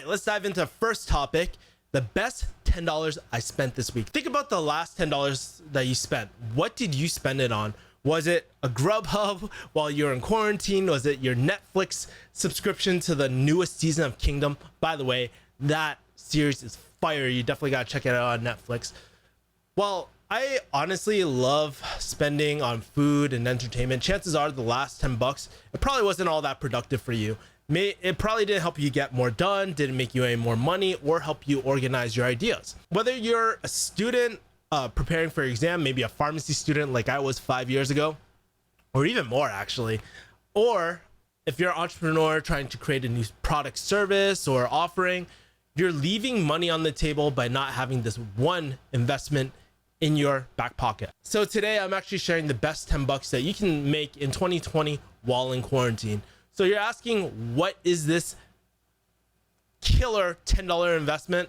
right, let's dive into the first topic, the best $10 I spent this week. Think about the last $10 that you spent. What did you spend it on? Was it a Grubhub while you're in quarantine? Was it your Netflix subscription to the newest season of Kingdom? By the way, that series is fire. You definitely gotta check it out on Netflix. Well, I honestly love spending on food and entertainment. Chances are the last 10 bucks, it probably wasn't all that productive for you. It probably didn't help you get more done, didn't make you any more money, or help you organize your ideas. Whether you're a student preparing for your exam, maybe a pharmacy student like I was 5 years ago, or even more actually, or if you're an entrepreneur trying to create a new product, service, or offering, you're leaving money on the table by not having this one investment in your back pocket. So today I'm actually sharing the best 10 bucks that you can make in 2020 while in quarantine. So you're asking, what is this killer $10 investment?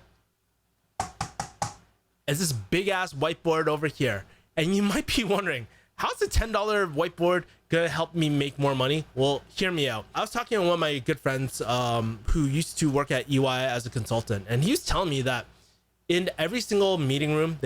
It's this big ass whiteboard over here. And you might be wondering, how's a $10 whiteboard gonna help me make more money? Well, hear me out. I was talking to one of my good friends who used to work at EY as a consultant, and he was telling me that in every single meeting room,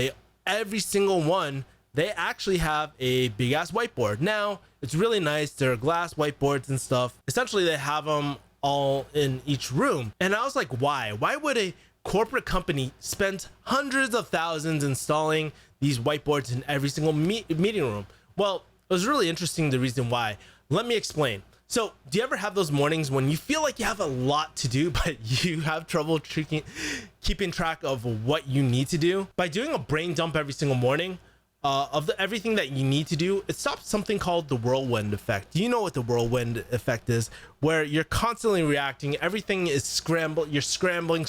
every single one, they actually have a big ass whiteboard. Now, it's really nice. They're glass whiteboards and stuff. Essentially, they have them all in each room. And I was like, why? Why would a corporate company spend hundreds of thousands installing these whiteboards in every single meeting room? Well, it was really interesting, the reason why. Let me explain. So, do you ever have those mornings when you feel like you have a lot to do, but you have trouble keeping track of what you need to do? By doing a brain dump every single morning, of everything that you need to do, it stops something called the whirlwind effect. Do you know what the whirlwind effect is? Where you're constantly reacting, everything is scrambled, you're scrambling.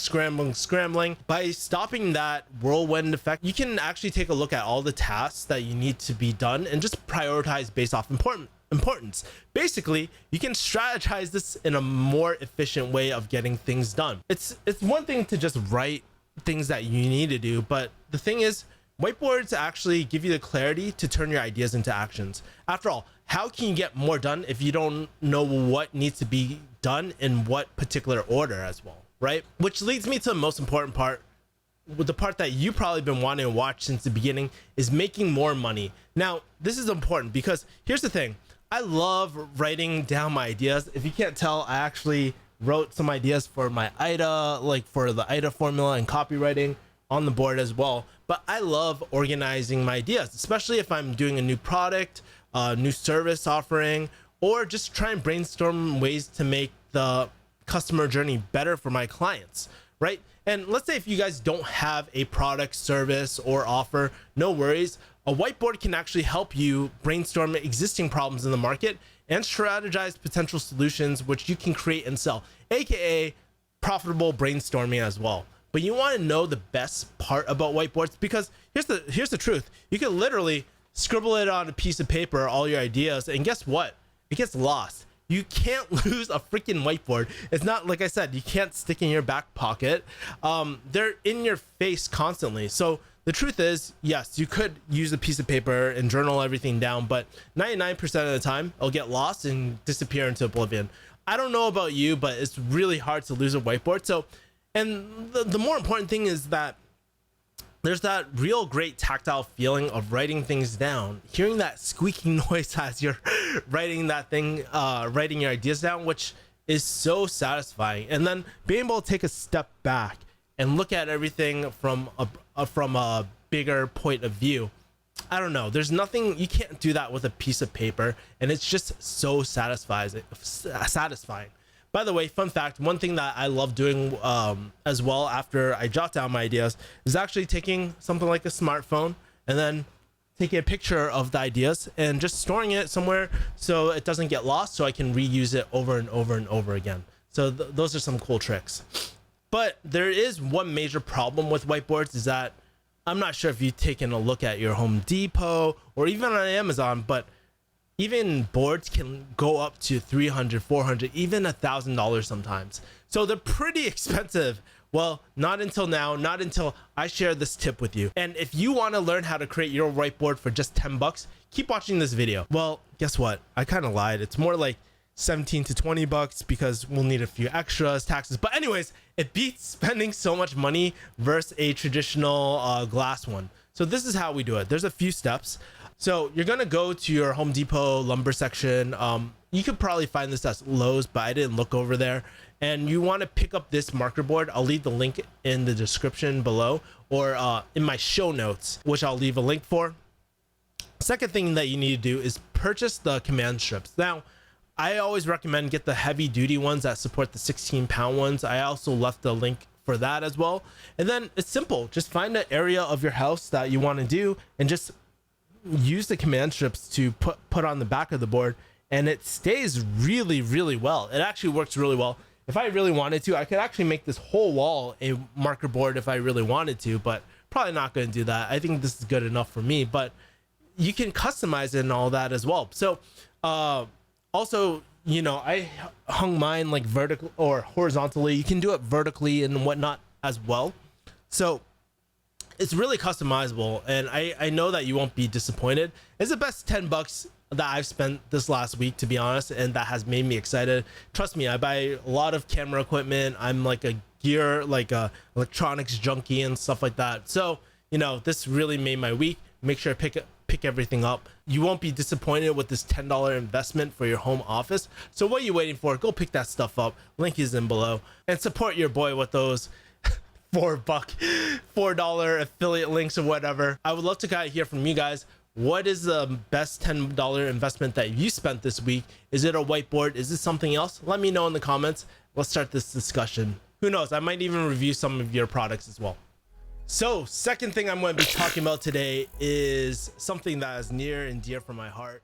By stopping that whirlwind effect, you can actually take a look at all the tasks that you need to be done and just prioritize based off importance. Basically, you can strategize this in a more efficient way of getting things done. It's one thing to just write things that you need to do, but the thing is, whiteboards actually give you the clarity to turn your ideas into actions. After all, how can you get more done if you don't know what needs to be done in what particular order as well, right? Which leads me to the most important part, the part that you probably been wanting to watch since the beginning, is making more money. Now, this is important because here's the thing. I love writing down my ideas. If you can't tell, I actually wrote some ideas for my IDA, like for the IDA formula and copywriting on the board as well. But I love organizing my ideas, especially if I'm doing a new product, new service offering, or just try and brainstorm ways to make the customer journey better for my clients, right? And let's say if you guys don't have a product, service, or offer, no worries. A whiteboard can actually help you brainstorm existing problems in the market and strategize potential solutions which you can create and sell, aka profitable brainstorming as well. But you want to know the best part about whiteboards, because here's the truth. You can literally scribble it on a piece of paper, all your ideas, and guess what? It gets lost. You can't lose a freaking whiteboard. It's not, like I said, you can't stick in your back pocket. They're in your face constantly. So the truth is, yes, you could use a piece of paper and journal everything down, but 99% of the time, it'll get lost and disappear into oblivion. I don't know about you, but it's really hard to lose a whiteboard. So, and the more important thing is that there's that real great tactile feeling of writing things down, hearing that squeaking noise as you're writing that thing, writing your ideas down, which is so satisfying. And then being able to take a step back and look at everything from a bigger point of view. I don't know. There's nothing, you can't do that with a piece of paper, and it's just so satisfying. By the way, fun fact, one thing that I love doing as well after I jot down my ideas is actually taking something like a smartphone and then taking a picture of the ideas and just storing it somewhere so it doesn't get lost, so I can reuse it over and over and over again. So those are some cool tricks. But there is one major problem with whiteboards, is that I'm not sure if you've taken a look at your Home Depot or even on Amazon, but even boards can go up to $300, $400, even $1,000 sometimes. So they're pretty expensive. Well, not until now, not until I share this tip with you. And if you want to learn how to create your whiteboard for just 10 bucks, keep watching this video. Well, guess what? I kind of lied. It's more like 17 to 20 bucks because we'll need a few extras, taxes. But anyways, it beats spending so much money versus a traditional glass one. So this is how we do it. There's a few steps. So you're gonna go to your Home Depot lumber section. You could probably find this at Lowe's, but I didn't look over there. And you want to pick up this marker board. I'll leave the link in the description below, or in my show notes, which I'll leave a link for. Second thing that you need to do is purchase the command strips. Now, I always recommend get the heavy duty ones that support the 16-pound ones. I also left the link for that as well. And then it's simple. Just find an area of your house that you want to do and just use the command strips to put on the back of the board, and it stays really, really well. It actually works really well. If I really wanted to, I could actually make this whole wall a marker board if I really wanted to, but probably not going to do that. I think this is good enough for me, but you can customize it and all that as well. So also, you know, I hung mine like vertical or horizontally. You can do it vertically and whatnot as well. So it's really customizable, and I know that you won't be disappointed. It's the best 10 bucks that I've spent this last week, to be honest, and that has made me excited. Trust me, I buy a lot of camera equipment. I'm like a gear, like a electronics junkie and stuff like that. So, you know, this really made my week. Make sure I pick everything up. You won't be disappointed with this $10 investment for your home office. So what are you waiting for? Go pick that stuff up. Link is in below, and support your boy with those $4 affiliate links or whatever. I would love to hear from you guys. What is the best $10 investment that you spent this week? Is it a whiteboard? Is it something else? Let me know in the comments. Let's start this discussion. Who knows? I might even review some of your products as well. So, second thing I'm going to be talking about today is something that is near and dear for my heart.